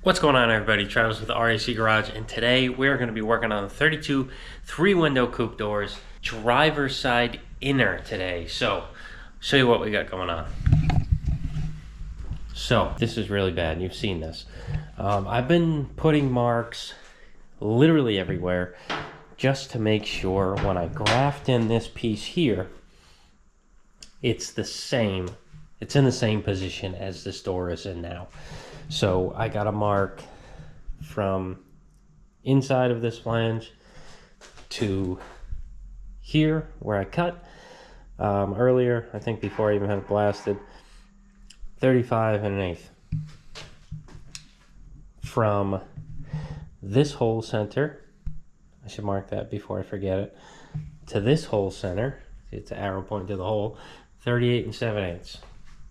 What's going on, everybody? Travis with the RAC Garage, and today we're going to be working on the 32 3-window coupe doors, driver's side inner today. So, show you what we got going on. So, this is really bad. You've seen this. I've been putting marks literally everywhere just to make sure when I graft in this piece here, it's the same. It's in the same position as this door is in now. So I got a mark from inside of this flange to here where I cut earlier, I think before I even had it blasted, 35 1/8. From this hole center, I should mark that before I forget it, to this hole center, it's an arrow pointing to the hole, 38 7/8.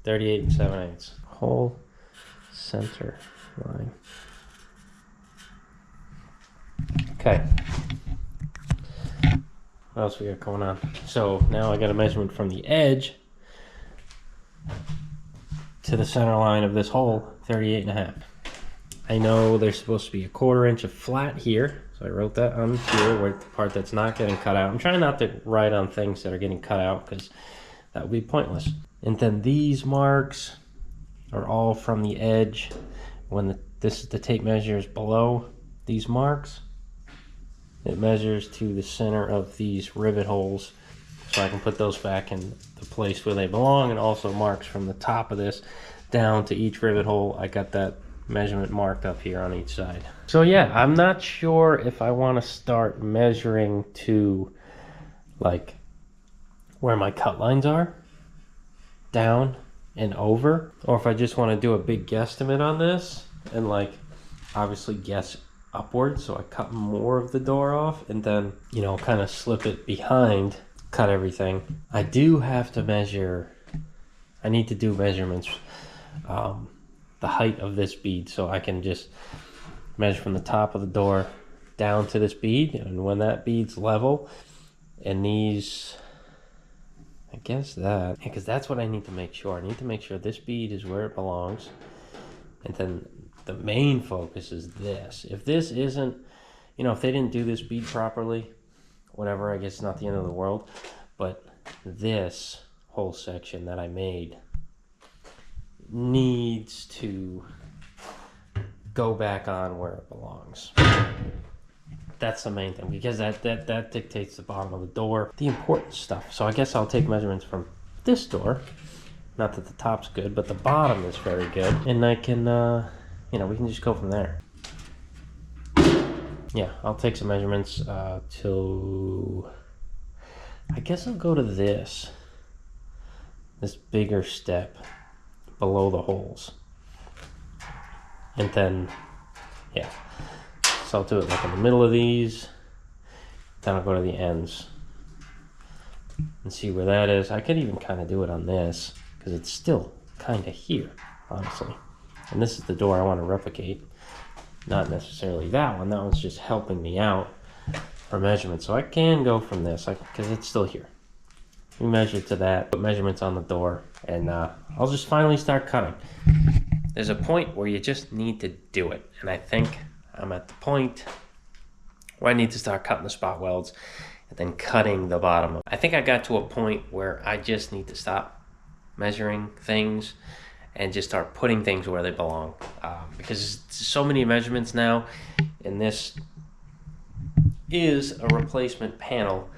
38 7/8. Hole center line. Okay. What else we got going on? So now I got a measurement from the edge to the center line of this hole, 38 1/2. I know there's supposed to be a 1/4 inch of flat here, so I wrote that on here, where the part that's not getting cut out. I'm trying not to write on things that are getting cut out because that would be pointless. And then these marks are all from the edge. When this is the tape measures below these marks, it measures to the center of these rivet holes, so I can put those back in the place where they belong, and also marks from the top of this down to each rivet hole. I got that measurement marked up here on each side. So yeah, I'm not sure if I want to start measuring to like where my cut lines are, down and over, or if I just want to do a big guesstimate on this and like obviously guess upwards, so I cut more of the door off and then, you know, kind of slip it behind, cut everything. I do have to measure, I need to do measurements, the height of this bead, so I can just measure from the top of the door down to this bead, and when that bead's level and these, I guess that, because that's what I need to make sure. I need to make sure this bead is where it belongs. And then the main focus is this. If this isn't, you know, if they didn't do this bead properly, whatever, I guess it's not the end of the world. But this whole section that I made needs to go back on where it belongs. That's the main thing, because that dictates the bottom of the door, the important stuff. So I guess I'll take measurements from this door. Not that the top's good, but the bottom is very good. And I can, you know, we can just go from there. Yeah, I'll take some measurements till, I guess I'll go to this bigger step below the holes. And then, yeah. So I'll do it like in the middle of these, then I'll go to the ends and see where that is. I could even kind of do it on this because it's still kind of here, honestly. And this is the door I want to replicate, not necessarily that one. That one's just helping me out for measurements. So I can go from this because it's still here. We measure to that, put measurements on the door, and I'll just finally start cutting. There's a point where you just need to do it, and I think I'm at the point where I need to start cutting the spot welds and then cutting the bottom. I think I got to a point where I just need to stop measuring things and just start putting things where they belong. Because there's so many measurements now, and this is a replacement panel.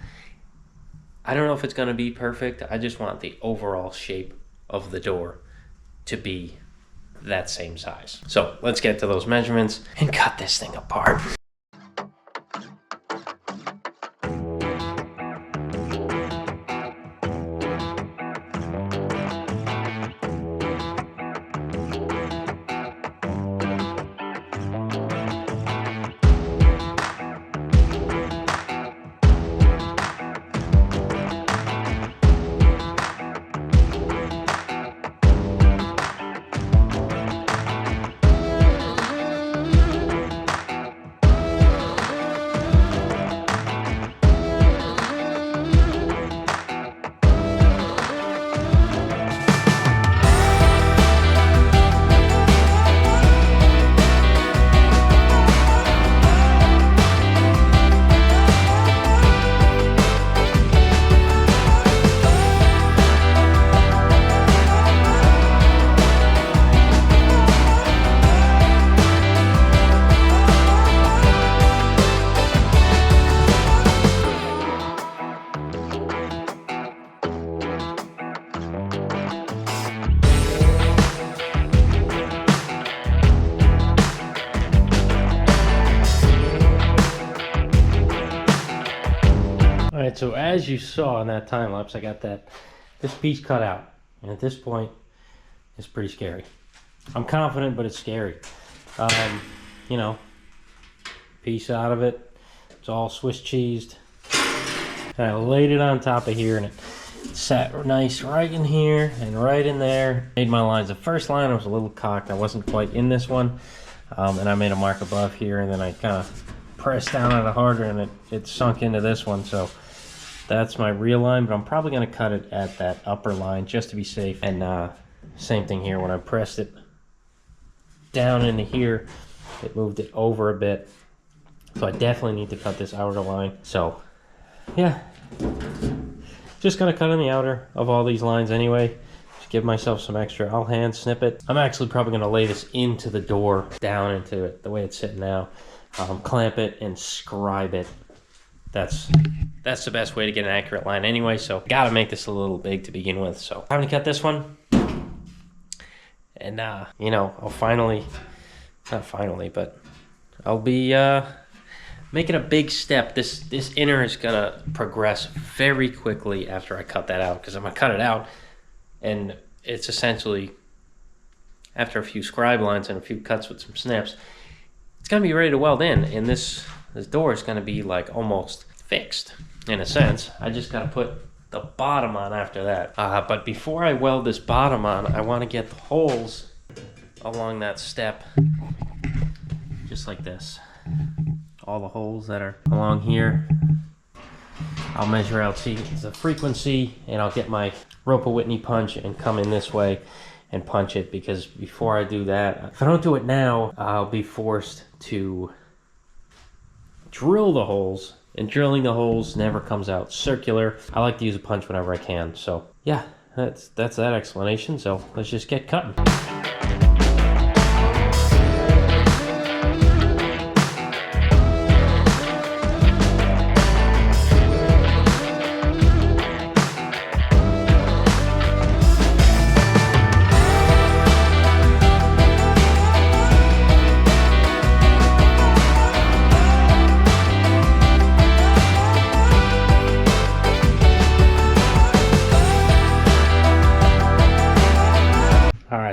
I don't know if it's going to be perfect. I just want the overall shape of the door to be that same size. So let's get to those measurements and cut this thing apart. Alright, so as you saw in that time lapse, I got this piece cut out. And at this point, it's pretty scary. I'm confident, but it's scary. You know, piece out of it. It's all Swiss cheesed. And I laid it on top of here, and it sat nice right in here and right in there. Made my lines. The first line I was a little cocked. I wasn't quite in this one. And I made a mark above here, and then I kind of pressed down on it harder, and it sunk into this one. So that's my real line, but I'm probably going to cut it at that upper line just to be safe. And same thing here. When I pressed it down into here, it moved it over a bit. So I definitely need to cut this outer line. So yeah, just gonna cut in the outer of all these lines anyway. Just give myself some extra. I'll hand snip it. I'm actually probably gonna lay this into the door, down into it, the way it's sitting now. Clamp it and scribe it. That's the best way to get an accurate line anyway. So gotta make this a little big to begin with. So I'm gonna cut this one, and you know, I'll finally, not finally, but I'll be making a big step. This inner is gonna progress very quickly after I cut that out, because I'm gonna cut it out, and it's essentially, after a few scribe lines and a few cuts with some snips, it's gonna be ready to weld in, and this door is gonna be like almost fixed in a sense. I just gotta put the bottom on after that. But before I weld this bottom on, I want to get the holes along that step, just like this. All the holes that are along here, I'll measure out, see the frequency, and I'll get my Roper Whitney punch and come in this way and punch it, because before I do that, if I don't do it now, I'll be forced to drill the holes, and drilling the holes never comes out circular. I like to use a punch whenever I can. So yeah, that's that explanation. So let's just get cutting.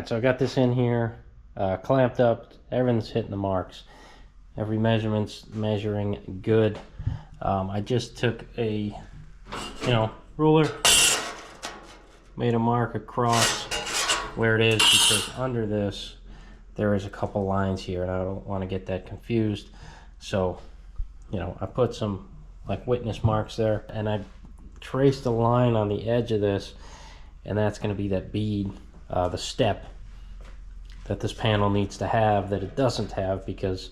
So I got this in here, clamped up, everything's hitting the marks. Every measurement's measuring good. I just took a, ruler, made a mark across where it is, because under this, there is a couple lines here, and I don't want to get that confused. So, I put some like witness marks there, and I traced a line on the edge of this, and that's going to be that bead, the step that this panel needs to have, that it doesn't have, because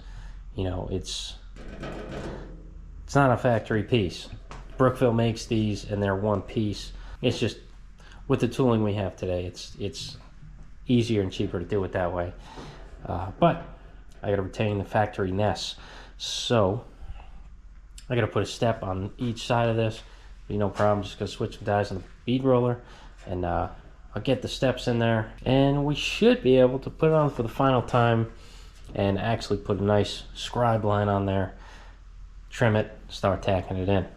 it's not a factory piece. Brookville makes these, and they're one piece. It's just, with the tooling we have today, it's easier and cheaper to do it that way. But I got to retain the factory ness, so I got to put a step on each side of this. Be no problem. Just gonna switch some dies on the bead roller, and I'll get the steps in there, and we should be able to put it on for the final time and actually put a nice scribe line on there, trim it, start tacking it in.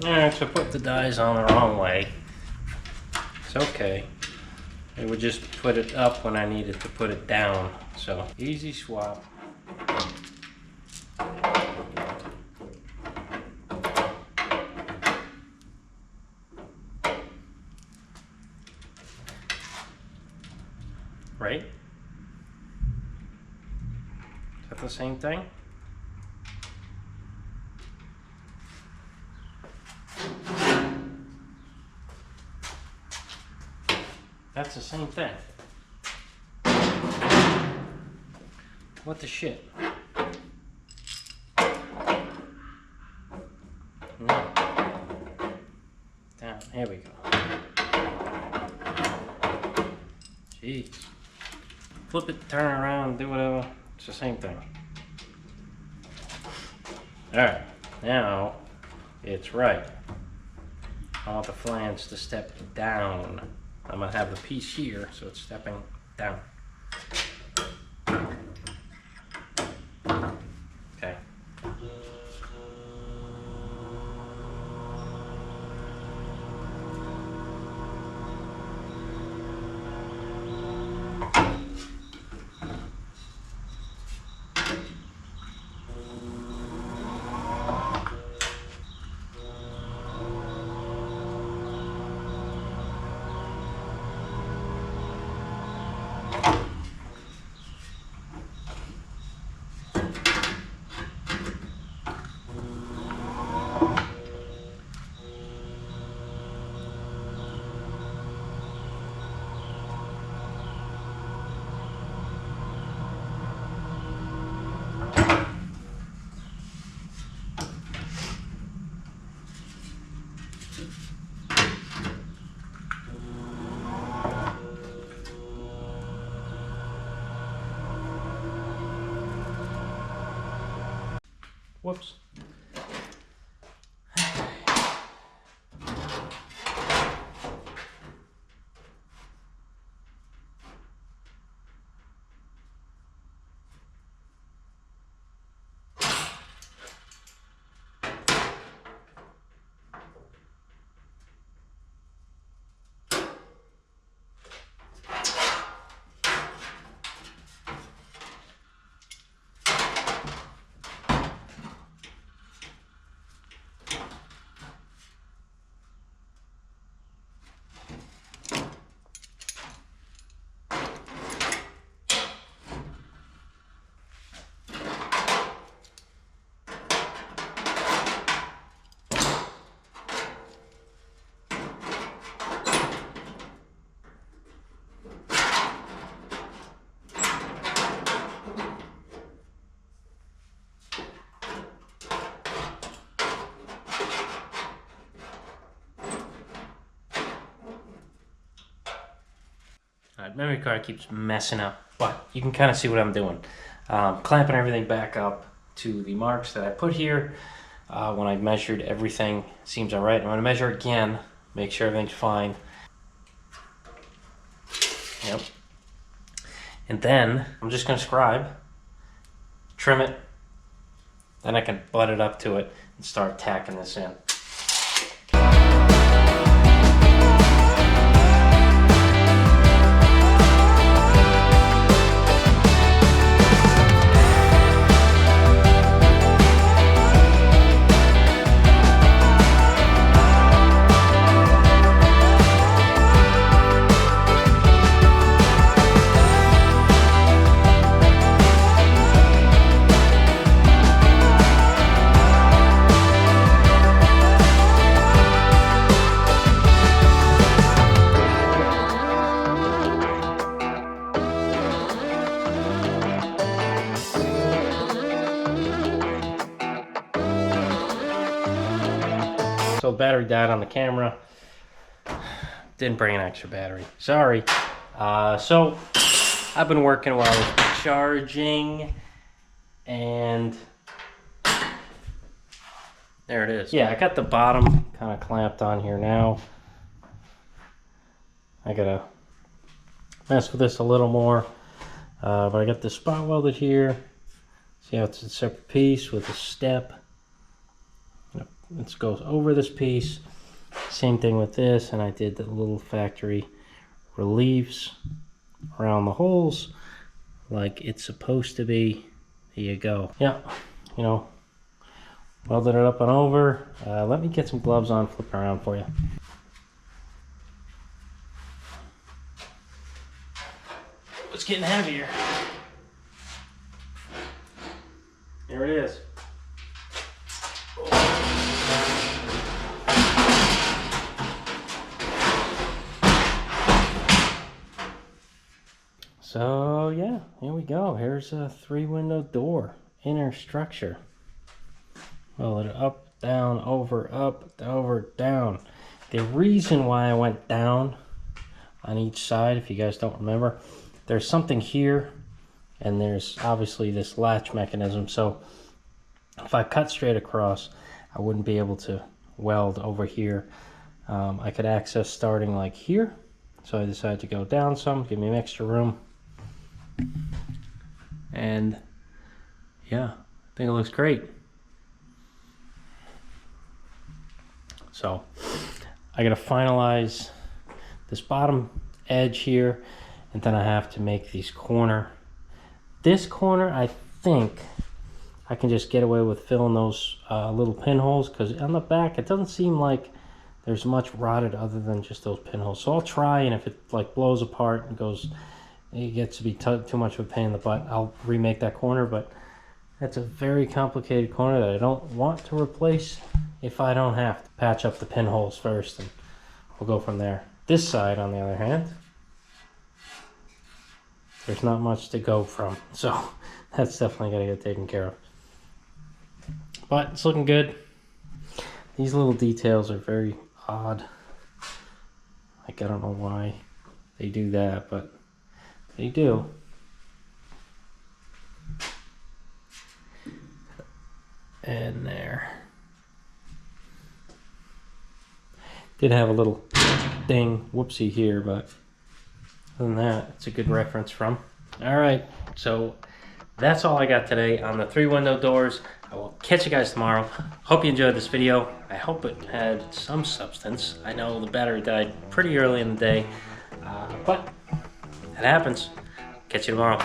Alright, so I put the dies on the wrong way. It's okay. I would just put it up when I needed to put it down. So easy swap. Right? Is that the same thing? That's the same thing. What the shit? No. Down. Here we go. Jeez. Flip it, turn it around, do whatever. It's the same thing. Alright, now it's right. I want the flange to step down. I'm going to have the piece here, so it's stepping down. Okay. Whoops. Memory card keeps messing up, but you can kind of see what I'm doing. Clamping everything back up to the marks that I put here. When I measured everything, seems all right. I'm going to measure again, make sure everything's fine. Yep. And then I'm just going to scribe, trim it, then I can butt it up to it and start tacking this in. So the battery died on the camera. Didn't bring an extra battery. Sorry. So I've been working while I was charging, and there it is. Yeah, I got the bottom kind of clamped on here now. I gotta mess with this a little more, but I got the spot welded here. See how it's a separate piece with a step. It goes over this piece. Same thing with this, and I did the little factory reliefs around the holes like it's supposed to be. There you go. Yeah, you know, welded it up and over. Let me get some gloves on, flip around for you. It's getting heavier. There it is. So yeah, here we go. Here's a 3-window door, inner structure. Well, it up, down, over, down. The reason why I went down on each side, if you guys don't remember, there's something here, and there's obviously this latch mechanism. So if I cut straight across, I wouldn't be able to weld over here. I could access starting like here. So I decided to go down some, give me an extra room. And yeah, I think it looks great. So I gotta finalize this bottom edge here, and then I have to make these corner. This corner, I think I can just get away with filling those little pinholes, because on the back it doesn't seem like there's much rotted other than just those pinholes. So I'll try, and if it like blows apart and goes, it gets to be too much of a pain in the butt, I'll remake that corner. But that's a very complicated corner that I don't want to replace if I don't have to. Patch up the pinholes first, and we'll go from there. This side, on the other hand, there's not much to go from, so that's definitely got to get taken care of. But it's looking good. These little details are very odd. Like, I don't know why they do that, but they do. Did have a little ding whoopsie here, but other than that, it's a good reference from. All right, so that's all I got today on the 3 window doors. I will catch you guys tomorrow. Hope you enjoyed this video. I hope it had some substance. I know the battery died pretty early in the day, but it happens. Catch you tomorrow.